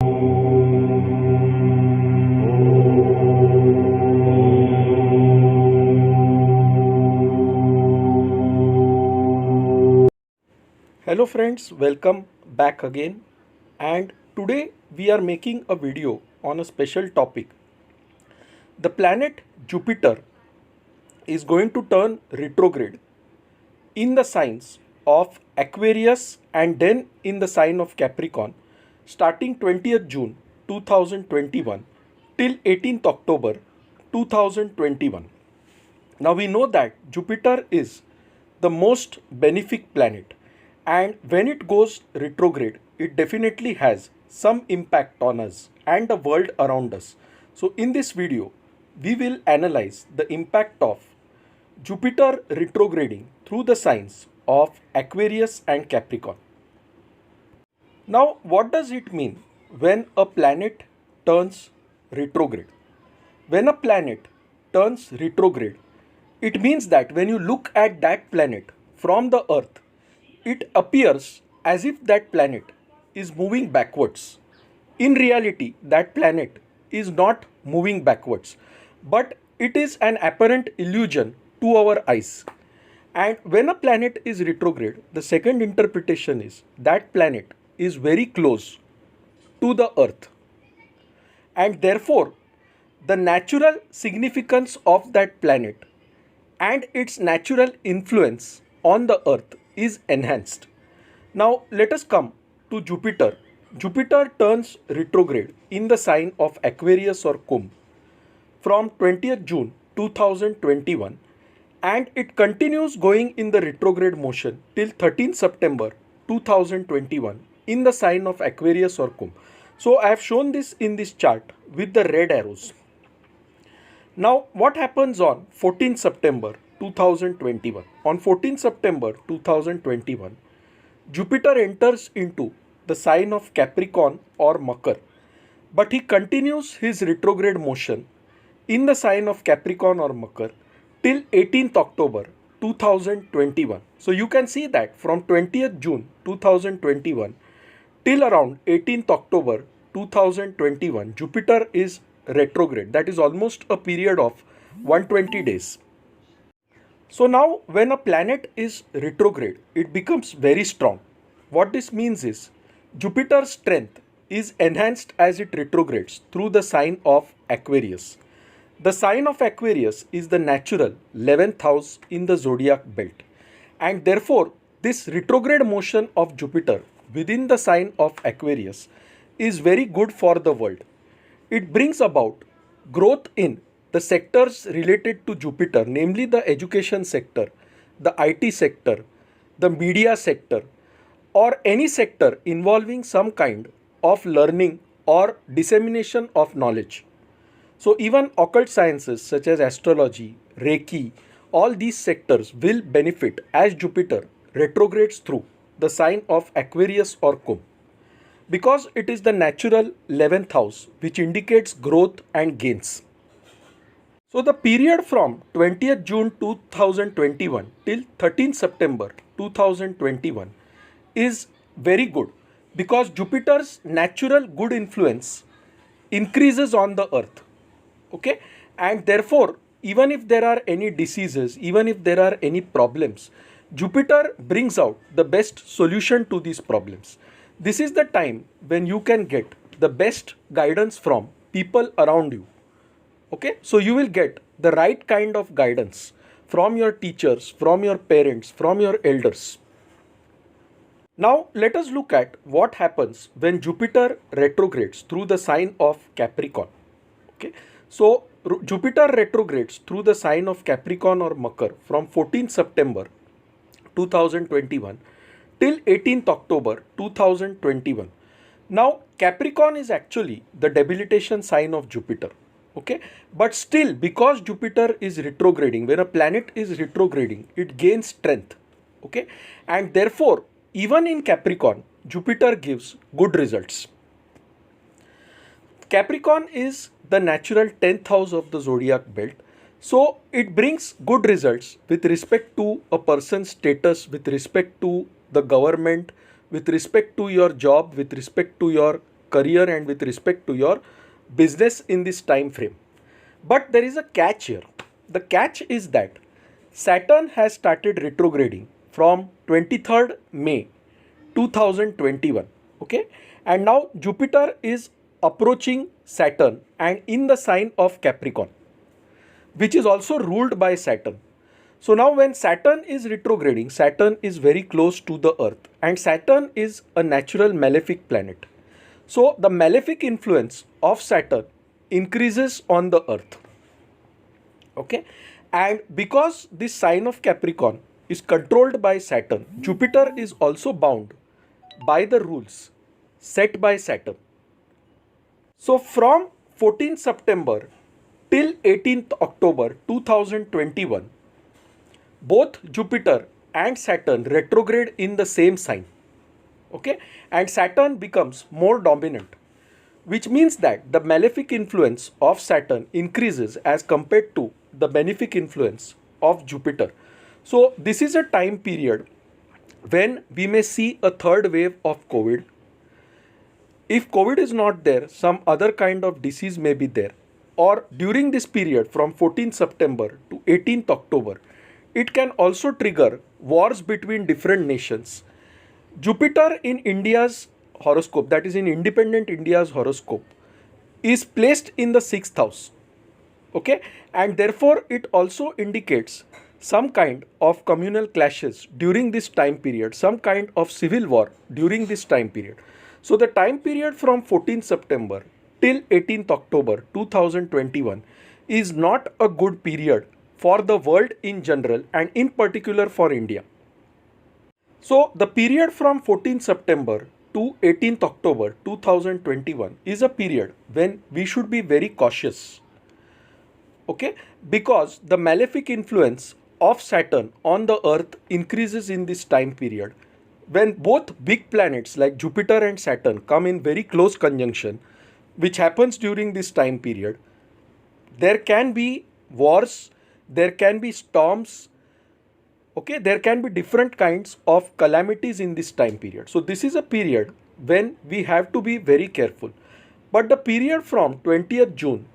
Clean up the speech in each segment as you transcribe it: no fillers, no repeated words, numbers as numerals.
Hello friends, welcome back again. And today we are making a video on a special topic. The planet Jupiter is going to turn retrograde in the signs of Aquarius and then in the sign of Capricorn starting 20th June 2021 till 18th October 2021. Now we know that Jupiter is the most benefic planet, and when it goes retrograde, it definitely has some impact on us and the world around us. So, in this video, we will analyze the impact of Jupiter retrograding through the signs of Aquarius and Capricorn. Now, what does it mean when a planet turns retrograde? When a planet turns retrograde, it means that when you look at that planet from the Earth, it appears as if that planet is moving backwards. In reality, that planet is not moving backwards, but it is an apparent illusion to our eyes. And when a planet is retrograde, the second interpretation is that planet is very close to the Earth. And therefore, the natural significance of that planet and its natural influence on the Earth is enhanced. Now, let us come to Jupiter. Jupiter turns retrograde in the sign of Aquarius or Kumbh from 20th June 2021, and it continues going in the retrograde motion till 13th September 2021 in the sign of Aquarius or Kumbh. So, I have shown this in this chart with the red arrows. Now, what happens on 14th September 2021? On 14th September 2021, Jupiter enters into the sign of Capricorn or Makar, but he continues his retrograde motion in the sign of Capricorn or Makar till 18th October 2021. So you can see that from 20th June 2021 till around 18th October 2021, Jupiter is retrograde. That is almost a period of 120 days. So now when a planet is retrograde, it becomes very strong. What this means is Jupiter's strength is enhanced as it retrogrades through the sign of Aquarius. The sign of Aquarius is the natural 11th house in the zodiac belt, and therefore this retrograde motion of Jupiter within the sign of Aquarius is very good for the world. It brings about growth in the sectors related to Jupiter, namely the education sector, the IT sector, the media sector, or any sector involving some kind of learning or dissemination of knowledge. So even occult sciences such as astrology, Reiki, all these sectors will benefit as Jupiter retrogrades through the sign of Aquarius or Kumbh, because it is the natural 11th house which indicates growth and gains. So the period from 20th June 2021 till 13th September 2021 is very good, because Jupiter's natural good influence increases on the Earth. Okay, and therefore even if there are any diseases, even if there are any problems, Jupiter brings out the best solution to these problems. This is the time when you can get the best guidance from people around you. Okay, so you will get the right kind of guidance from your teachers, from your parents, from your elders. Now let us look at what happens when Jupiter retrogrades through the sign of Capricorn. Okay, so Jupiter retrogrades through the sign of Capricorn or Makar from 14th September 2021 till 18th October 2021. Now Capricorn is actually the debilitation sign of Jupiter. Okay, but still, because Jupiter is retrograding, when a planet is retrograding, it gains strength. Okay, and therefore even in Capricorn, Jupiter gives good results. Capricorn is the natural 10th house of the zodiac belt. So it brings good results with respect to a person's status, with respect to the government, with respect to your job, with respect to your career and with respect to your business in this time frame. But there is a catch here. The catch is that Saturn has started retrograding from 23rd May 2021. Okay, and now Jupiter is approaching Saturn and in the sign of Capricorn, which is also ruled by Saturn. So now when Saturn is retrograding, Saturn is very close to the Earth, and Saturn is a natural malefic planet. So the malefic influence of Saturn increases on the Earth. Okay, and because this sign of Capricorn is controlled by Saturn, Jupiter is also bound by the rules set by Saturn. So from 14th September till 18th October 2021, both Jupiter and Saturn retrograde in the same sign. Okay, and Saturn becomes more dominant, which means that the malefic influence of Saturn increases as compared to the benefic influence of Jupiter. So this is a time period when we may see a third wave of COVID. If COVID is not there, some other kind of disease may be there. Or during this period from 14th September to 18th October, it can also trigger wars between different nations. Jupiter in India's horoscope, that is in independent India's horoscope, is placed in the 6th house. Okay, and therefore it also indicates some kind of communal clashes during this time period, some kind of civil war during this time period. So the time period from 14th September till 18th October 2021 is not a good period for the world in general and in particular for India. So the period from 14th September to 18th October 2021 is a period when we should be very cautious. Okay, because the malefic influence of Saturn on the Earth increases in this time period. When both big planets like Jupiter and Saturn come in very close conjunction, which happens during this time period, there can be wars, there can be storms, okay, there can be different kinds of calamities in this time period. So this is a period when we have to be very careful. But the period from 20th June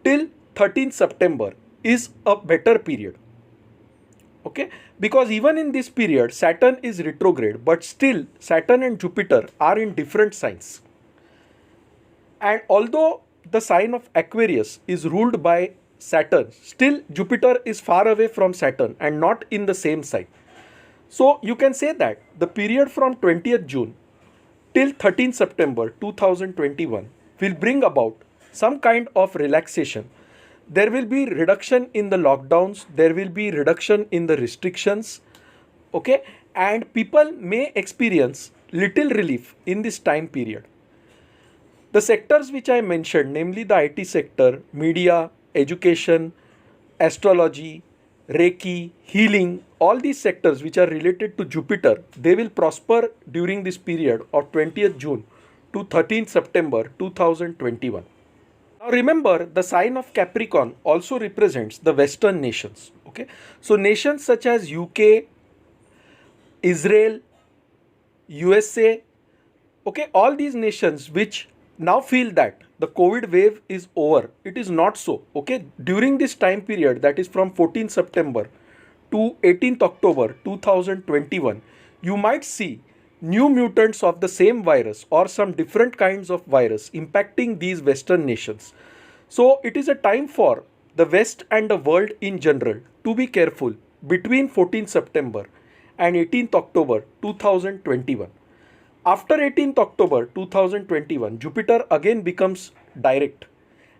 till 13th September is a better period. Okay, because even in this period Saturn is retrograde, but still Saturn and Jupiter are in different signs. And although the sign of Aquarius is ruled by Saturn, still Jupiter is far away from Saturn and not in the same sign. So you can say that the period from 20th June till 13th September 2021 will bring about some kind of relaxation. There will be reduction in the lockdowns, there will be reduction in the restrictions, okay, and people may experience little relief in this time period. The sectors which I mentioned, namely the IT sector, media, education, astrology, Reiki, healing, all these sectors which are related to Jupiter, they will prosper during this period of 20th June to 13th September 2021. Now remember, the sign of Capricorn also represents the Western nations. Okay, so nations such as UK, Israel, USA, okay, all these nations which now feel that the COVID wave is over. It is not so. Okay, during this time period, that is from 14th September to 18th October 2021, you might see new mutants of the same virus or some different kinds of virus impacting these Western nations. So it is a time for the West and the world in general to be careful between 14th September and 18th October 2021. After 18th October 2021, Jupiter again becomes direct,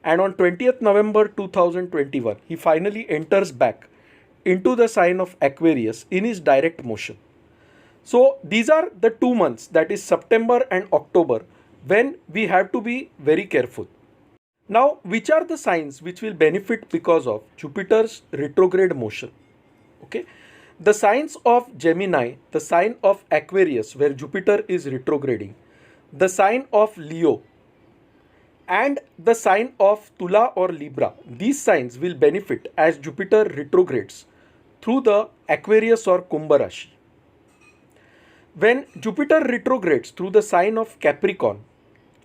and on 20th November 2021, he finally enters back into the sign of Aquarius in his direct motion. So these are the 2 months, that is September and October, when we have to be very careful. Now, which are the signs which will benefit because of Jupiter's retrograde motion? Okay, the signs of Gemini, the sign of Aquarius where Jupiter is retrograding, the sign of Leo, and the sign of Tula or Libra, these signs will benefit as Jupiter retrogrades through the Aquarius or Kumbha Rashi. When Jupiter retrogrades through the sign of Capricorn,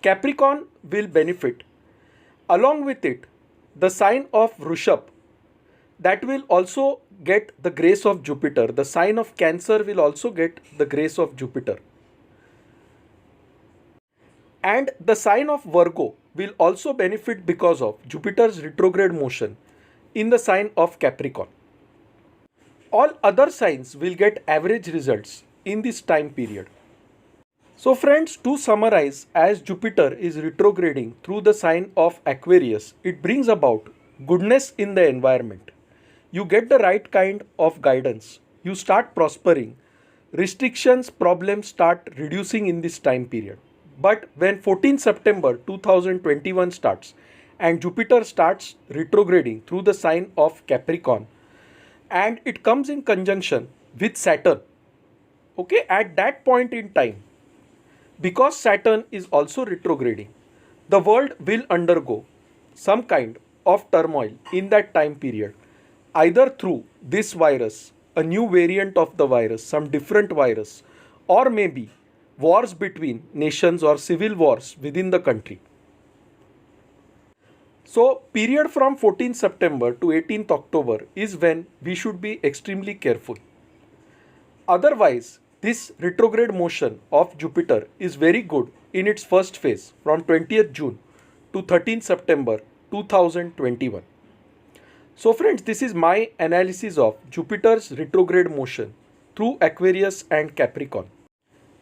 Capricorn will benefit. Along with it, the sign of Vrushab, that will also get the grace of Jupiter. The sign of Cancer will also get the grace of Jupiter. And the sign of Virgo will also benefit because of Jupiter's retrograde motion in the sign of Capricorn. All other signs will get average results in this time period. So friends, to summarize, as Jupiter is retrograding through the sign of Aquarius, it brings about goodness in the environment. You get the right kind of guidance. You start prospering. Restrictions, problems start reducing in this time period. But when 14 September 2021 starts and Jupiter starts retrograding through the sign of Capricorn and it comes in conjunction with Saturn, okay, at that point in time, because Saturn is also retrograding, the world will undergo some kind of turmoil in that time period, either through this virus, a new variant of the virus, some different virus, or maybe wars between nations or civil wars within the country. So, period from 14th September to 18th October is when we should be extremely careful. Otherwise, this retrograde motion of Jupiter is very good in its first phase from 20th June to 13th September 2021. So friends, this is my analysis of Jupiter's retrograde motion through Aquarius and Capricorn.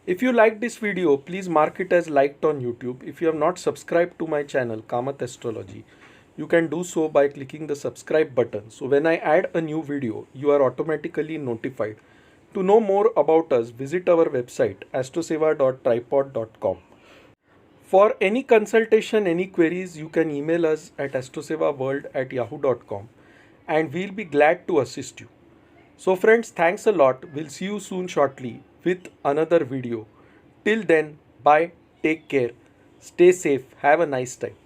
If you like this video, please mark it as liked on YouTube. If you have not subscribed to my channel Kamath Astrology, you can do so by clicking the subscribe button. So when I add a new video, you are automatically notified. To know more about us, visit our website astroseva.tripod.com. For any consultation, any queries, you can email us at astrosevaworld@yahoo.com and we'll be glad to assist you. So friends, thanks a lot. We'll see you soon shortly with another video. Till then, bye, take care, stay safe, have a nice time.